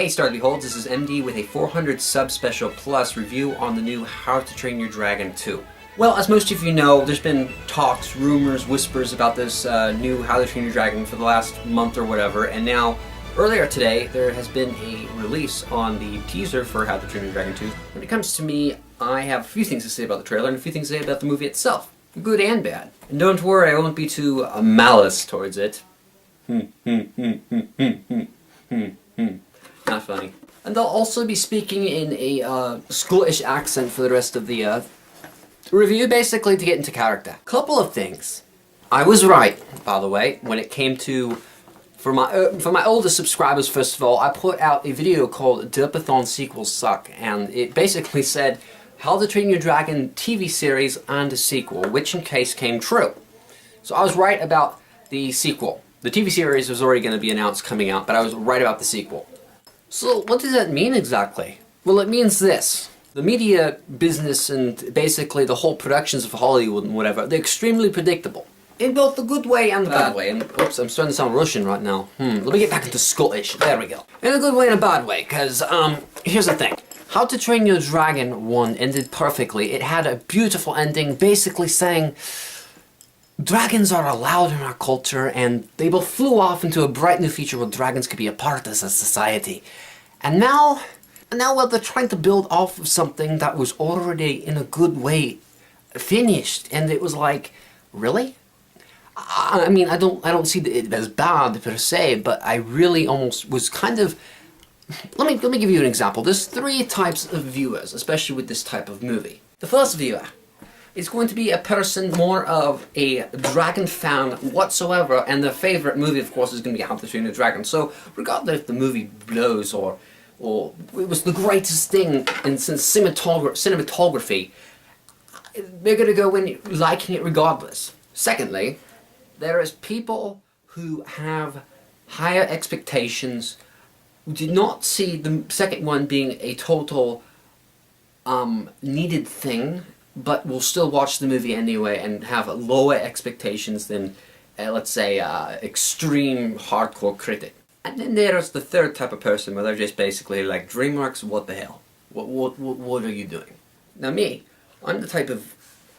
Hey Star Beholds, this is MD with a 400 sub special plus review on the new How to Train Your Dragon 2. Well, as most of you know, there's been talks, rumors, whispers about this new How to Train Your Dragon for the last month or whatever, and now, earlier today, there has been a release on the teaser for How to Train Your Dragon 2. When it comes to me, I have a few things to say about the trailer and a few things to say about the movie itself, good and bad. And don't worry, I won't be too malice towards it. Not funny. And I'll also be speaking in a Scottish accent for the rest of the review, basically to get into character. Couple of things. I was right, by the way, when it came to, for my older subscribers, first of all, I put out a video called Derpathon Sequels Suck, and it basically said How to Train Your Dragon TV series and a sequel, which in case came true. So I was right about the sequel. The TV series was already going to be announced coming out, but I was right about the sequel. So what does that mean exactly? Well, it means this. The media business and basically the whole productions of Hollywood and whatever, they're extremely predictable. In both the good way and the bad way. And oops, I'm starting to sound Russian right now. Let me get back into Scottish. There we go. In a good way and a bad way, because, here's the thing. How to Train Your Dragon 1 ended perfectly. It had a beautiful ending, basically saying dragons are allowed in our culture, and they both flew off into a bright new future where dragons could be a part of society. And now, well, they're trying to build off of something that was already, in a good way, finished. And it was like, really? I mean, I don't see it as bad per se, but I really almost was kind of. Let me give you an example. There's three types of viewers, especially with this type of movie. The first viewer is going to be a person more of a dragon fan whatsoever, and their favorite movie, of course, is going to be How to Train Your Dragon. So, regardless if the movie blows or it was the greatest thing in cinematography, they're going to go in liking it regardless. Secondly, there is people who have higher expectations, who did not see the second one being a total needed thing, but will still watch the movie anyway and have lower expectations than, let's say, extreme hardcore critic. And then there's the third type of person where they're just basically like, DreamWorks, what the hell? What are you doing? Now me, I'm the type of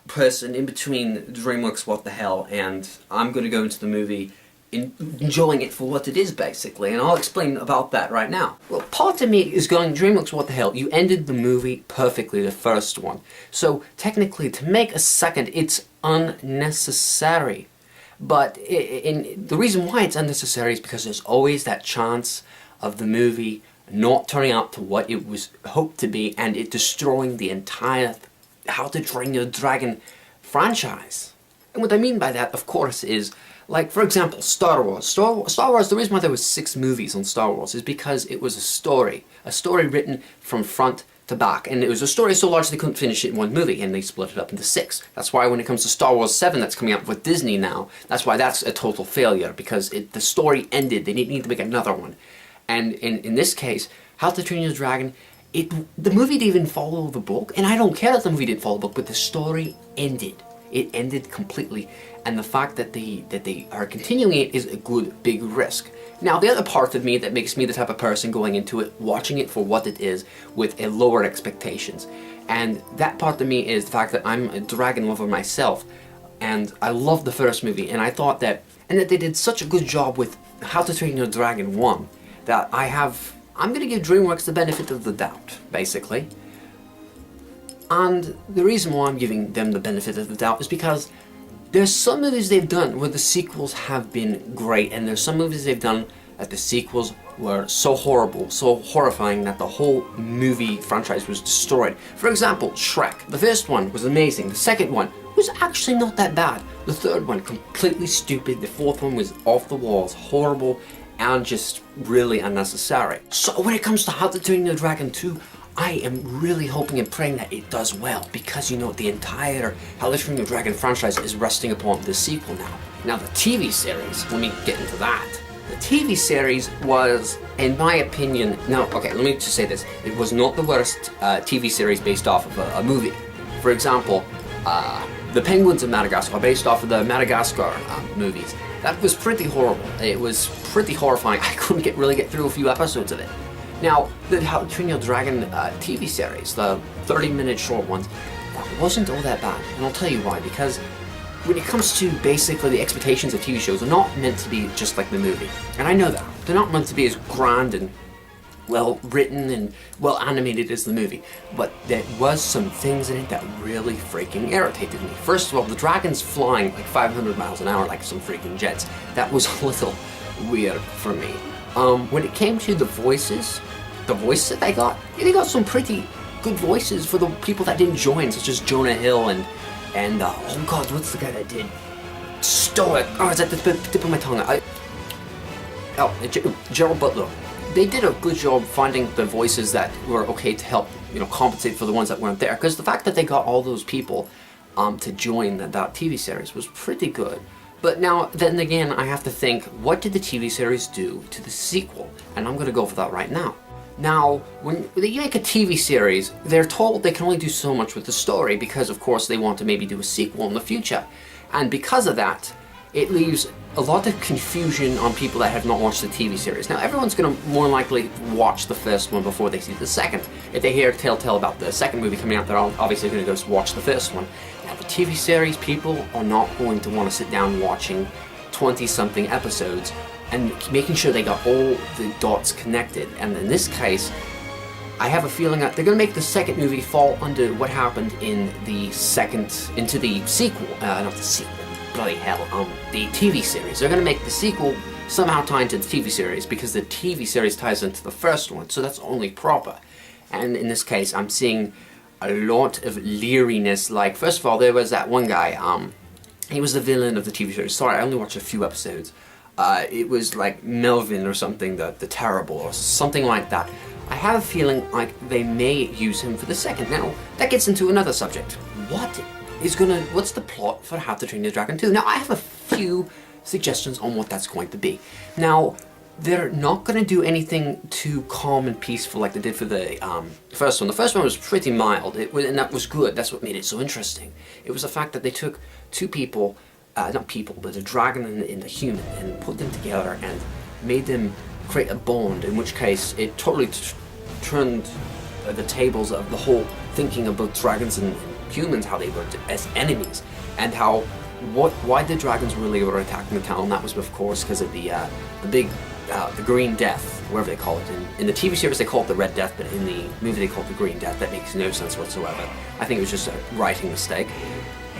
person in between DreamWorks, what the hell, and I'm going to go into the movie enjoying it for what it is, basically, and I'll explain about that right now. Well, part of me is going, DreamWorks, what the hell, you ended the movie perfectly, the first one. So, technically, to make a second, it's unnecessary. But the reason why it's unnecessary is because there's always that chance of the movie not turning out to what it was hoped to be, and it destroying the entire How to Train Your Dragon franchise. And what I mean by that, of course, is, like, for example, Star Wars. Star Wars, the reason why there was 6 movies on Star Wars is because it was a story written from front to back, and it was a story so large they couldn't finish it in one movie, and they split it up into 6. That's why when it comes to Star Wars 7 that's coming out with Disney now, that's why that's a total failure, because the story ended, they need to make another one. And in this case, How to Train Your Dragon, the movie didn't even follow the book, and I don't care that the movie didn't follow the book, but the story ended. It ended completely, and the fact that they are continuing it is a good big risk. Now, the other part of me that makes me the type of person going into it, watching it for what it is, with a lower expectations, and that part of me is the fact that I'm a dragon lover myself, and I loved the first movie, and I thought that they did such a good job with How to Train Your Dragon 1 that I'm going to give DreamWorks the benefit of the doubt, basically. And the reason why I'm giving them the benefit of the doubt is because there's some movies they've done where the sequels have been great, and there's some movies they've done that the sequels were so horrible, so horrifying that the whole movie franchise was destroyed. For example, Shrek. The first one was amazing. The second one was actually not that bad. The third one, completely stupid. The fourth one was off the walls, horrible, and just really unnecessary. So when it comes to How to Train Your Dragon 2, I am really hoping and praying that it does well, because, you know, the entire How to Train Your Dragon franchise is resting upon the sequel now. Now, the TV series, let me get into that. The TV series was, in my opinion, let me just say this. It was not the worst TV series based off of a movie. For example, The Penguins of Madagascar, based off of the Madagascar movies. That was pretty horrible. It was pretty horrifying. I couldn't really get through a few episodes of it. Now, the How to Train Your Dragon TV series, the 30-minute short ones, that wasn't all that bad. And I'll tell you why, because when it comes to basically the expectations of TV shows, are not meant to be just like the movie. And I know that. They're not meant to be as grand and well written and well animated as the movie. But there was some things in it that really freaking irritated me. First of all, the dragons flying like 500 miles an hour like some freaking jets. That was a little weird for me. When it came to the voices that they got some pretty good voices for the people that didn't join, such as Jonah Hill and oh god, what's the guy that did Stoic? Oh, it's at the tip of my tongue. Gerald Butler. They did a good job finding the voices that were okay to help, compensate for the ones that weren't there. Because the fact that they got all those people to join that TV series was pretty good. But now, then again, I have to think, what did the TV series do to the sequel? And I'm going to go for that right now. Now, when they make a TV series, they're told they can only do so much with the story because, of course, they want to maybe do a sequel in the future. And because of that, it leaves a lot of confusion on people that have not watched the TV series. Now, everyone's going to more likely watch the first one before they see the second. If they hear telltale about the second movie coming out, they're obviously going to go watch the first one. Now, the TV series, people are not going to want to sit down watching 20-something episodes and making sure they got all the dots connected. And in this case, I have a feeling that they're going to make the second movie fall under what happened in the sequel, not the sequel, bloody hell, the TV series. They're going to make the sequel somehow tie into the TV series because the TV series ties into the first one, so that's only proper. And in this case, I'm seeing a lot of leeriness. Like, first of all, there was that one guy, he was the villain of the TV series. Sorry, I only watched a few episodes. It was like Melvin or something, the Terrible, or something like that. I have a feeling like they may use him for the second. Now, that gets into another subject. What's the plot for How to Train Your Dragon 2? Now, I have a few suggestions on what that's going to be. Now, they're not going to do anything too calm and peaceful like they did for the first one. The first one was pretty mild, and that was good. That's what made it so interesting. It was the fact that they took two people, not people, but a dragon and a human, and put them together and made them create a bond, in which case it totally turned the tables of the whole thinking about dragons and humans, how they were as enemies, and why the dragons really were attacking the town. That was, of course, because of the Green Death, whatever they call it. In the TV series they call it the Red Death, but in the movie they call it the Green Death. That makes no sense whatsoever. I think it was just a writing mistake.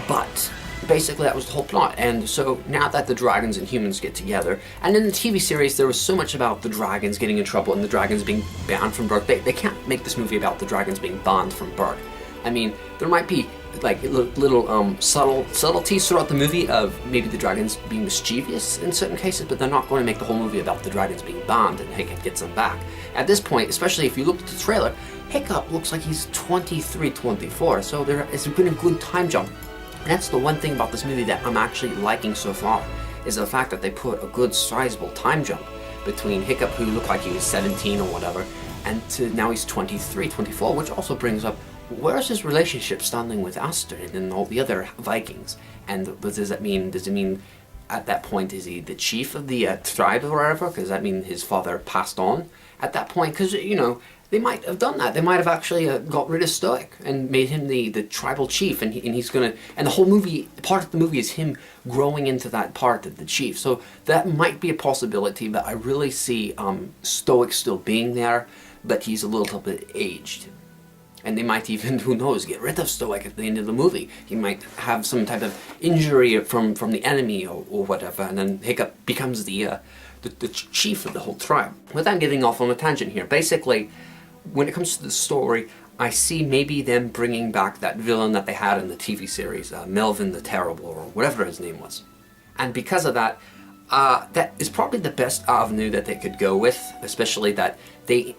But basically that was the whole plot. And so now that the dragons and humans get together, and in the TV series there was so much about the dragons getting in trouble and the dragons being banned from Berk. They can't make this movie about the dragons being banned from Berk. I mean, there might be like little subtleties throughout the movie of maybe the dragons being mischievous in certain cases, but they're not going to make the whole movie about the dragons being banned and Hiccup gets them back. At this point, especially if you look at the trailer, Hiccup looks like he's 23, 24, so there has been a good time jump. And that's the one thing about this movie that I'm actually liking so far, is the fact that they put a good sizable time jump between Hiccup, who looked like he was 17 or whatever, and to now he's 23, 24, which also brings up, where's his relationship standing with Astrid and all the other Vikings? And what does that mean? Does it mean at that point is he the chief of the tribe or whatever? Because that mean his father passed on at that point? Because, they might have done that. They might have actually got rid of Stoic and made him the tribal chief, and he's gonna. And the whole movie, part of the movie, is him growing into that part of the chief. So that might be a possibility, but I really see Stoic still being there, but he's a little bit aged. And they might even, who knows, get rid of Stoic at the end of the movie. He might have some type of injury from the enemy or whatever, and then Hiccup becomes the chief of the whole tribe. Without getting off on a tangent here, basically, when it comes to the story, I see maybe them bringing back that villain that they had in the TV series, Melvin the Terrible, or whatever his name was. And because of that, that is probably the best avenue that they could go with, especially that they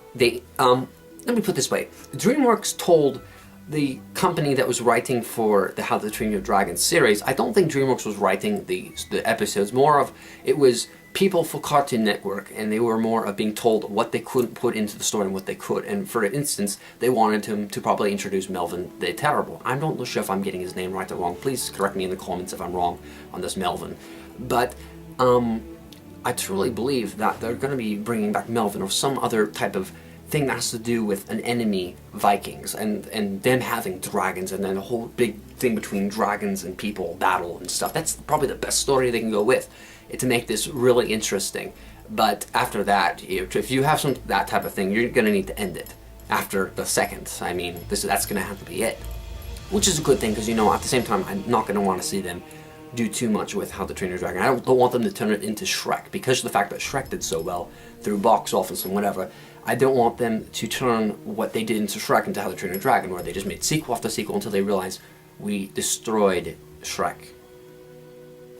let me put it this way. DreamWorks told the company that was writing for the How to Train Your Dragon series, I don't think DreamWorks was writing the episodes. More of it was people for Cartoon Network, and they were more of being told what they couldn't put into the story and what they could. And for instance, they wanted him to probably introduce Melvin the Terrible. I'm not sure if I'm getting his name right or wrong. Please correct me in the comments if I'm wrong on this Melvin. But I truly believe that they're going to be bringing back Melvin or some other type of thing that has to do with an enemy Vikings and them having dragons, and then a whole big thing between dragons and people battle and stuff. That's probably the best story they can go with, to make this really interesting. But after that, if you have that type of thing, you're going to need to end it after the second. I mean, that's going to have to be it. Which is a good thing, because, you know, at the same time, I'm not going to want to see them do too much with How to Train Your Dragon. I don't want them to turn it into Shrek, because of the fact that Shrek did so well through box office and whatever. I don't want them to turn what they did into Shrek into How to Train Your Dragon, where they just made sequel after sequel until they realized we destroyed Shrek.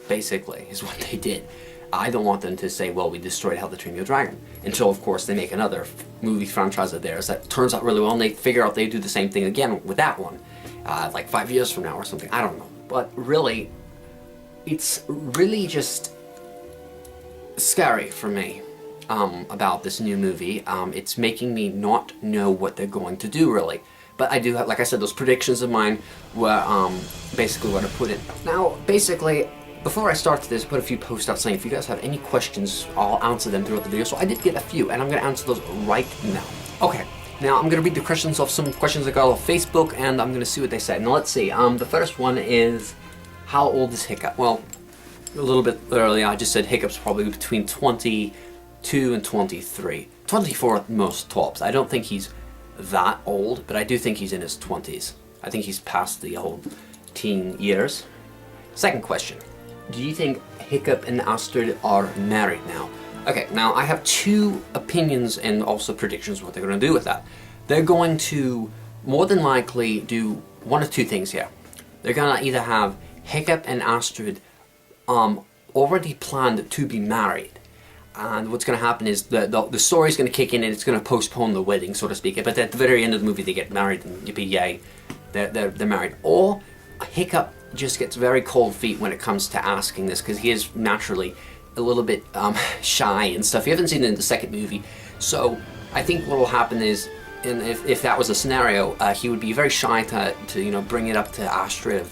Basically, is what they did. I don't want them to say, well, we destroyed How to Train Your Dragon, until, of course, they make another movie franchise of theirs that turns out really well, and they figure out they do the same thing again with that one, like 5 years from now or something. I don't know. But really, it's really just scary for me about this new movie. It's making me not know what they're going to do, really. But I do have, like I said, those predictions of mine were basically what I put in. Now, basically, before I start this, I put a few posts out saying if you guys have any questions, I'll answer them throughout the video. So I did get a few, and I'm going to answer those right now. Okay, now I'm going to read the questions of some questions I got off Facebook, and I'm going to see what they said. Now let's see, the first one is, how old is Hiccup? Well, a little bit earlier I just said Hiccup's probably between 22 and 23. 24 at most tops. I don't think he's that old, but I do think he's in his 20s. I think he's past the old teen years. Second question. Do you think Hiccup and Astrid are married now? Okay, now I have two opinions and also predictions what they're going to do with that. They're going to more than likely do one of two things here. They're going to either have Hiccup and Astrid already planned to be married. And what's going to happen is the story's going to kick in and it's going to postpone the wedding, so to speak. But at the very end of the movie they get married and yippee yay, they're married. Or Hiccup just gets very cold feet when it comes to asking this, because he is naturally a little bit shy and stuff. You haven't seen it in the second movie, so I think what will happen is, and if that was a scenario, he would be very shy to bring it up to Astrid,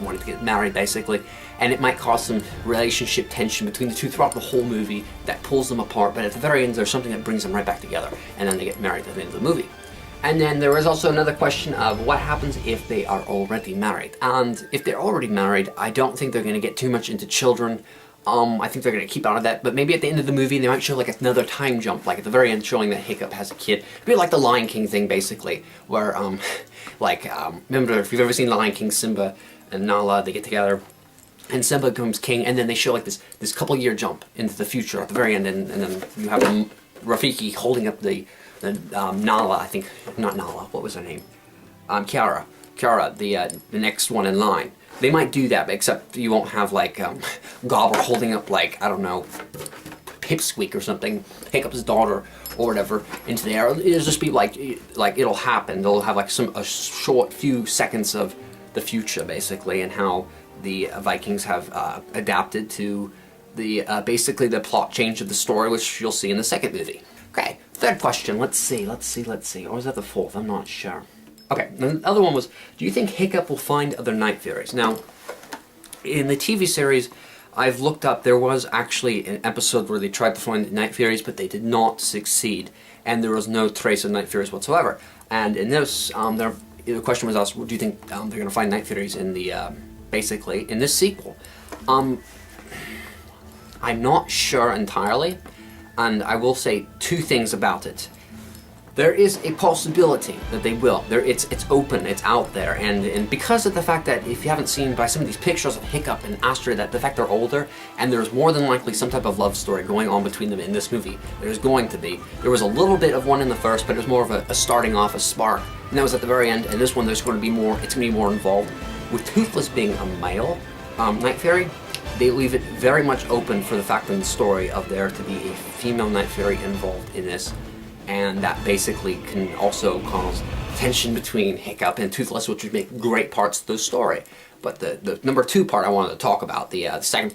wanting to get married basically, and it might cause some relationship tension between the two throughout the whole movie that pulls them apart. But at the very end, there's something that brings them right back together, and then they get married at the end of the movie. And then there is also another question of what happens if they are already married. And if they're already married, I don't think they're going to get too much into children. I think they're going to keep out of that. But maybe at the end of the movie, they might show like another time jump, like at the very end, showing that Hiccup has a kid. It'd be like the Lion King thing, basically, where, remember if you've ever seen Lion King, Simba and Nala, they get together, and Simba becomes king, and then they show like this couple-year jump into the future at the very end, and then you have Rafiki holding up the Nala, I think, not Nala, what was her name? Kiara, the next one in line. They might do that, except you won't have like Gobbler holding up like, I don't know, Pipsqueak or something, Hiccup's daughter or whatever, into the air. It'll just be like it'll happen. They'll have like a short few seconds of the future basically, and how the Vikings have adapted to the basically the plot change of the story, which you'll see in the second movie. Okay, third question. Let's see. Or is that the fourth? I'm not sure. Okay, the other one was, do you think Hiccup will find other Night Furies? Now, in the TV series, I've looked up, there was actually an episode where they tried to find Night Furies, but they did not succeed, and there was no trace of Night Furies whatsoever. And in this, the question was asked, do you think they're going to find Night Furies in the, basically, in this sequel? I'm not sure entirely. And I will say two things about it. There is a possibility that they will. It's open, it's out there, and because of the fact that, if you haven't seen by some of these pictures of Hiccup and Astrid, that the fact they're older, and there's more than likely some type of love story going on between them in this movie. There's going to be. There was a little bit of one in the first, but it was more of a starting off, a spark, and that was at the very end. And this one, there's going to be more. It's going to be more involved. With Toothless being a male Night Fairy, they leave it very much open for the fact in the story of there to be a female Night Fairy involved in this, and that basically can also cause tension between Hiccup and Toothless, which would make great parts of the story. But the number two part I wanted to talk about,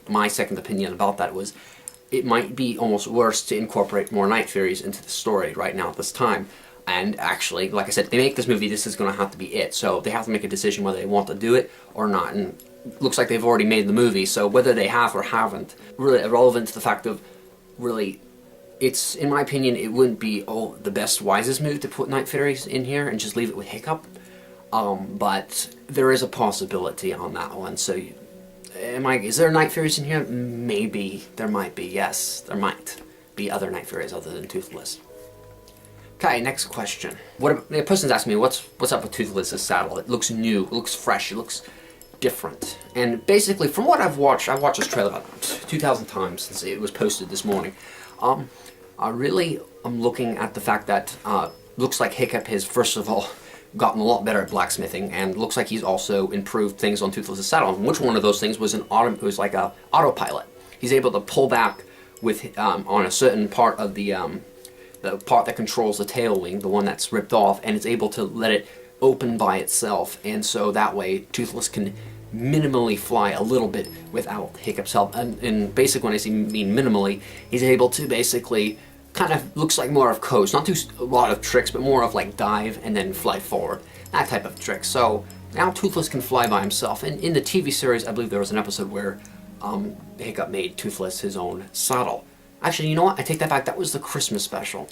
my second opinion about that was, it might be almost worse to incorporate more Night Fairies into the story right now at this time. And actually, like I said, if they make this movie, this is going to have to be it. So they have to make a decision whether they want to do it or not. And looks like they've already made the movie, so whether they have or haven't, really irrelevant to the fact of really it's, in my opinion, it wouldn't be the best, wisest move to put Night Fairies in here and just leave it with Hiccup. But there is a possibility on that one. So, is there Night Fairies in here? Maybe. There might be, yes. There might be other Night Fairies other than Toothless. Okay, next question. The person's asking me, what's up with Toothless's saddle? It looks new, it looks fresh, it looks different. And basically, from what I've watched this trailer about 2,000 times since it was posted this morning. I really am looking at the fact that looks like Hiccup has, first of all, gotten a lot better at blacksmithing, and looks like he's also improved things on Toothless's saddle. And which one of those things was like a autopilot. He's able to pull back with on a certain part of the part that controls the tail wing, the one that's ripped off, and it's able to let it open by itself, and so that way Toothless can minimally fly a little bit without Hiccup's help. And basically, when I mean minimally, he's able to basically kind of looks like more of coast, not do a lot of tricks, but more of like dive and then fly forward, that type of trick. So now Toothless can fly by himself. And in the TV series, I believe there was an episode where Hiccup made Toothless his own saddle. Actually, you know what? I take that back. That was the Christmas special.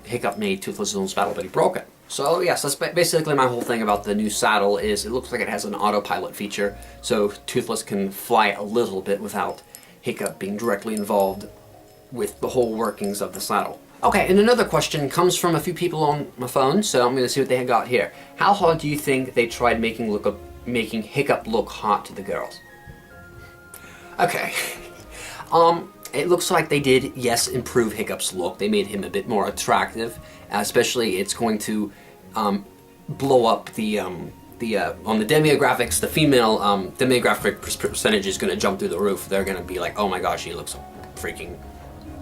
Hiccup made Toothless his own saddle, but he broke it. So yes, that's basically my whole thing about the new saddle. Is it looks like it has an autopilot feature, so Toothless can fly a little bit without Hiccup being directly involved with the whole workings of the saddle. Okay, and another question comes from a few people on my phone, so I'm going to see what they got here. How hard do you think they tried making Hiccup look hot to the girls? Okay. It looks like they did, yes, improve Hiccup's look. They made him a bit more attractive. Especially, it's going to blow up the on the demographics. The female demographic percentage is going to jump through the roof. They're going to be like, oh my gosh, he looks freaking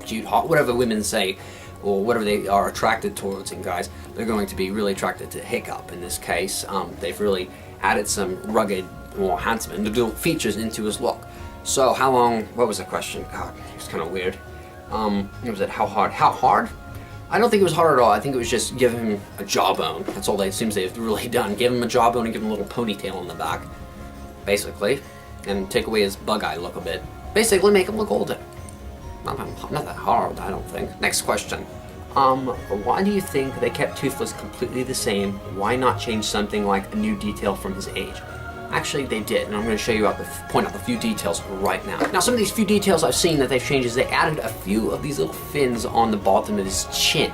cute, hot, whatever women say, or whatever they are attracted towards in guys. They're going to be really attracted to Hiccup in this case. They've really added some rugged, more handsome individual features into his look. So how long, what was the question? God, it was kind of weird. It was how hard? How hard? I don't think it was hard at all. I think it was just give him a jawbone. That's all it seems they've really done. Give him a jawbone and give him a little ponytail on the back, basically. And take away his bug eye look a bit. Basically make him look older. Not that hard, I don't think. Next question. Why do you think they kept Toothless completely the same? Why not change something like a new detail from his age? Actually, they did, and I'm going to show you point out the few details right now. Now, some of these few details I've seen that they've changed is they added a few of these little fins on the bottom of his chin.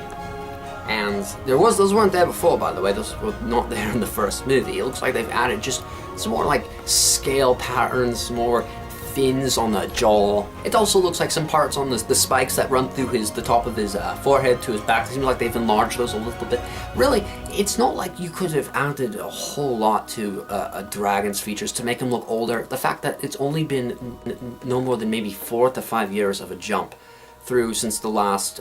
And those weren't there before, by the way. Those were not there in the first movie. It looks like they've added just some more like scale patterns, more fins on the jaw. It also looks like some parts on the spikes that run through the top of his forehead to his back. It seems like they've enlarged those a little bit. Really, it's not like you could have added a whole lot to a dragon's features to make him look older. The fact that it's only been no more than maybe 4 to 5 years of a jump through since the last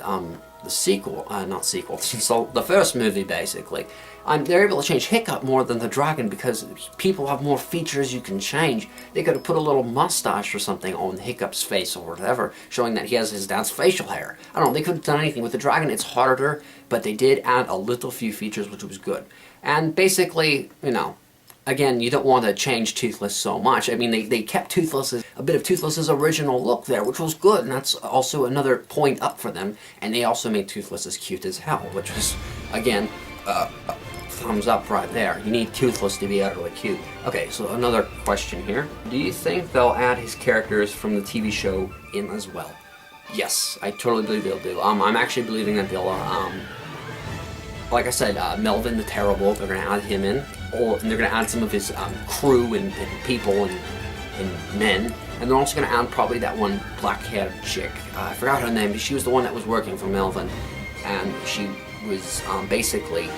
since the first movie, basically. They're able to change Hiccup more than the dragon because people have more features you can change. They could have put a little mustache or something on Hiccup's face or whatever, showing that he has his dad's facial hair. I don't know, they could have done anything. With the dragon, it's harder, but they did add a little few features, which was good. And basically, you know, again, you don't want to change Toothless so much. I mean, they kept a bit of Toothless's original look there, which was good, and that's also another point up for them. And they also made Toothless as cute as hell, which was, again, thumbs up right there. You need Toothless to be utterly cute. Okay, so another question here. Do you think they'll add his characters from the TV show in as well? Yes, I totally believe they'll do. I'm actually believing that they'll, like I said, Melvin the Terrible, they're going to add him in. And they're going to add some of his crew and people and men. And they're also going to add probably that one black-haired chick. I forgot her name, but she was the one that was working for Melvin. And she was basically,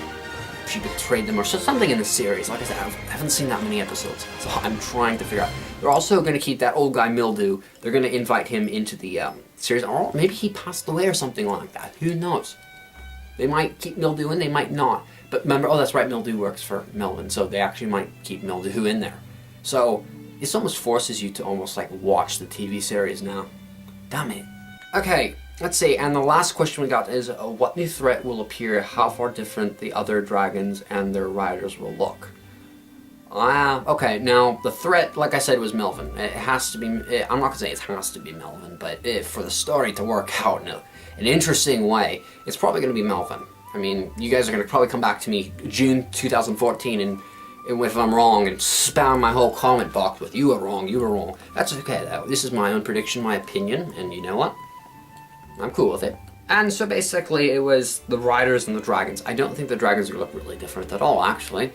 she betrayed them or something in the series. Like I said, I haven't seen that many episodes, so I'm trying to figure out. They're also going to keep that old guy Mildew. They're going to invite him into the series, or maybe he passed away or something like that. Who knows? They might keep Mildew in, they might not. But remember, oh, that's right, Mildew works for Melvin, so they actually might keep Mildew in there. So this almost forces you to almost like watch the TV series now. Damn it. Okay. Let's see, and the last question we got is, what new threat will appear, how far different the other dragons and their riders will look? Okay, now the threat, like I said, was Melvin. It has to be, I'm not gonna say it has to be Melvin, but for the story to work out in an interesting way, it's probably gonna be Melvin. I mean, you guys are gonna probably come back to me June 2014 and if I'm wrong and spam my whole comment box with you were wrong. That's okay though. This is my own prediction, my opinion, and you know what? I'm cool with it. And so basically it was the riders and the dragons. I don't think the dragons are gonna look really different at all, actually.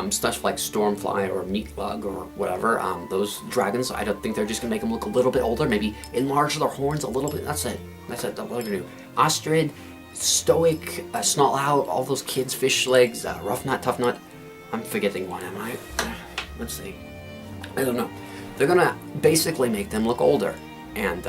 Stuff like Stormfly or Meatlug or whatever, those dragons, I don't think they're just gonna make them look a little bit older, maybe enlarge their horns a little bit, that's it, that's what they're gonna do. Ostrid, Stoic, Snotlout, all those kids, Fish Legs, Rough Nut, Tough Nut, I'm forgetting one, am I? Let's see, I don't know. They're gonna basically make them look older, and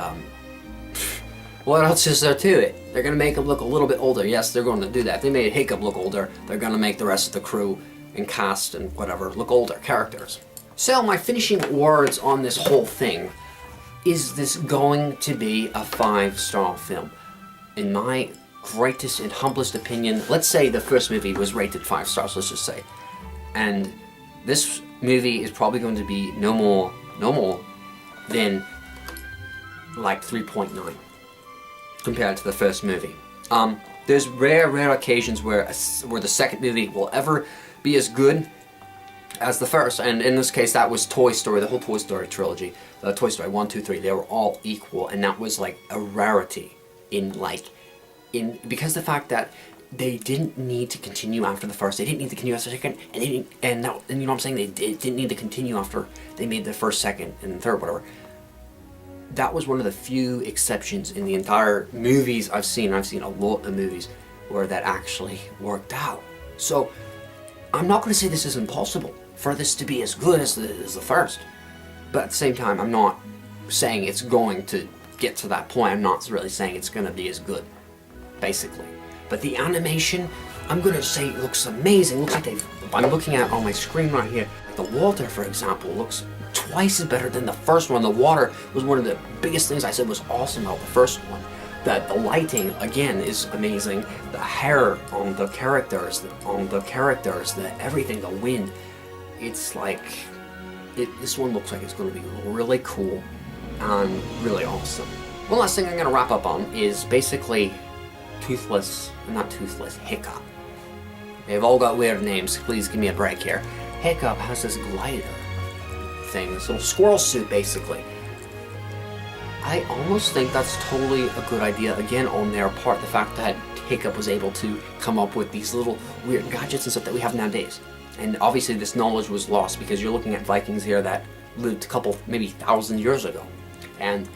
what else is there to it? They're gonna make them look a little bit older, yes, they're gonna do that. If they made Hiccup look older, they're gonna make the rest of the crew and cast and whatever look older characters. So my finishing words on this whole thing, is this going to be a 5-star film? In my greatest and humblest opinion, let's say the first movie was rated 5 stars, let's just say, and this movie is probably going to be no more than like 3.9 compared to the first movie. There's rare occasions where the second movie will ever be as good as the first, and in this case that was Toy Story, the whole Toy Story trilogy, Toy Story 1, 2, 3, they were all equal, and that was like a rarity because the fact that they didn't need to continue after the first, they didn't need to continue after the second, and you know what I'm saying, they didn't need to continue after they made the first, second, and third, whatever. That was one of the few exceptions in the entire movies I've seen. I've seen a lot of movies where that actually worked out. So I'm not going to say this is impossible for this to be as good as the first, but at the same time, I'm not saying it's going to get to that point. I'm not really saying it's going to be as good, basically. But the animation, I'm going to say it looks amazing. Looks like I'm looking at on my screen right here, the water, for example, looks twice as better than the first one. The water was one of the biggest things I said was awesome about the first one. The lighting, again, is amazing. The hair on the characters, the everything, the wind. It's like, this one looks like it's going to be really cool and really awesome. One last thing I'm going to wrap up on is basically Hiccup. They've all got weird names, please give me a break here. Hiccup has this glider thing, this little squirrel suit basically. I almost think that's totally a good idea, again, on their part, the fact that Hiccup was able to come up with these little weird gadgets and stuff that we have nowadays. And obviously this knowledge was lost because you're looking at Vikings here that lived a couple, maybe 1,000 years ago. And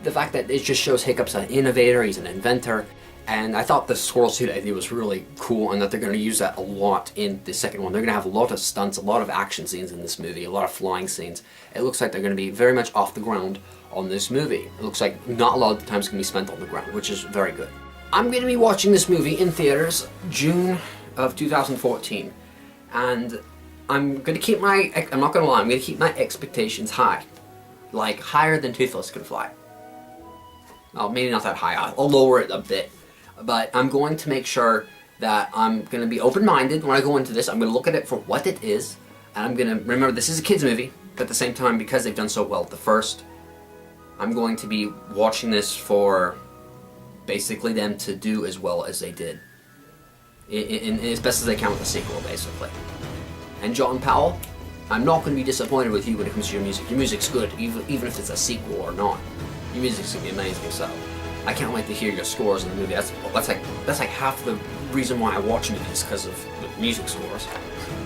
the fact that it just shows Hiccup's an innovator, he's an inventor, and I thought the squirrel suit idea was really cool, and that they're going to use that a lot in the second one. They're going to have a lot of stunts, a lot of action scenes in this movie, a lot of flying scenes. It looks like they're going to be very much off the ground on this movie. It looks like not a lot of the time is going to be spent on the ground, which is very good. I'm going to be watching this movie in theaters June of 2014, and I'm going to keep I'm not going to lie, I'm going to keep my expectations high. Like, higher than Toothless Can Fly. Well, maybe not that high, I'll lower it a bit. But I'm going to make sure that I'm going to be open-minded when I go into this. I'm going to look at it for what it is, and I'm going to remember this is a kids movie, but at the same time, because they've done so well at the first, I'm going to be watching this for basically them to do as well as they did, in as best as they can with the sequel, basically. And John Powell, I'm not going to be disappointed with you when it comes to your music. Your music's good, even if it's a sequel or not. Your music's going to be amazing, so I can't wait to hear your scores in the movie. That's like half the reason why I watch movies, because of the music scores.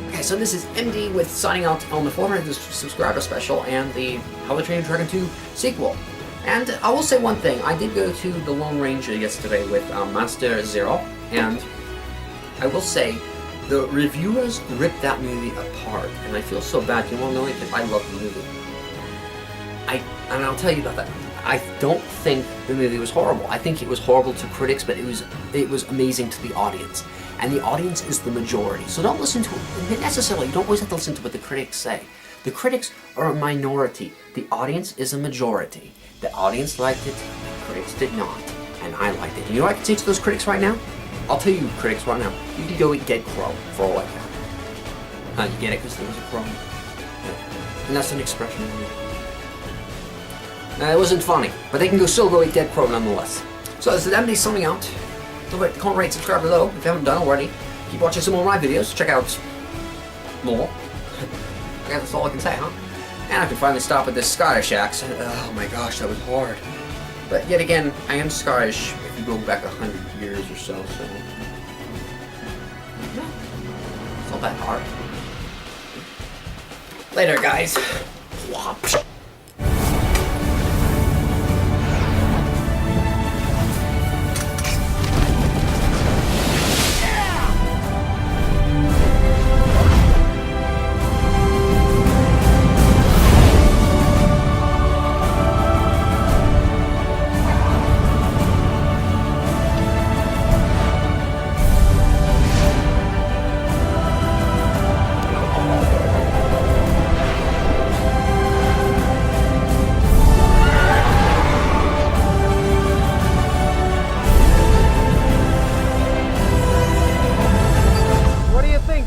Okay, so this is MD with signing out on the 400th subscriber special and the How to Train Your Dragon 2 sequel. And I will say one thing, I did go to the Lone Ranger yesterday with Master Zero, and I will say the reviewers ripped that movie apart, and I feel so bad. You want to know anything? I love the movie. And I'll tell you about that. I don't think the movie was horrible. I think it was horrible to critics, but it was amazing to the audience. And the audience is the majority. So don't listen to it necessarily. You don't always have to listen to what the critics say. The critics are a minority. The audience is a majority. The audience liked it, the critics did not. And I liked it. And you know what I can say to those critics right now? I'll tell you, critics, right now, you can go eat dead crow for all I care. You get it because there was a crow? And that's an expression. It wasn't funny, but they can still go eat dead crow nonetheless. So this is MD summing out. Don't forget to comment, rate, subscribe below if you haven't done already. Keep watching some more of my videos. Check out more. I guess that's all I can say, huh? And I can finally stop at this Scottish accent. Oh my gosh, that was hard. But yet again, I am Scottish if you go back 100 years or so, so... No, it's not that hard. Later, guys. Whoops.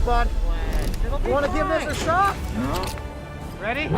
Bud, you want to give this a shot? No. Ready?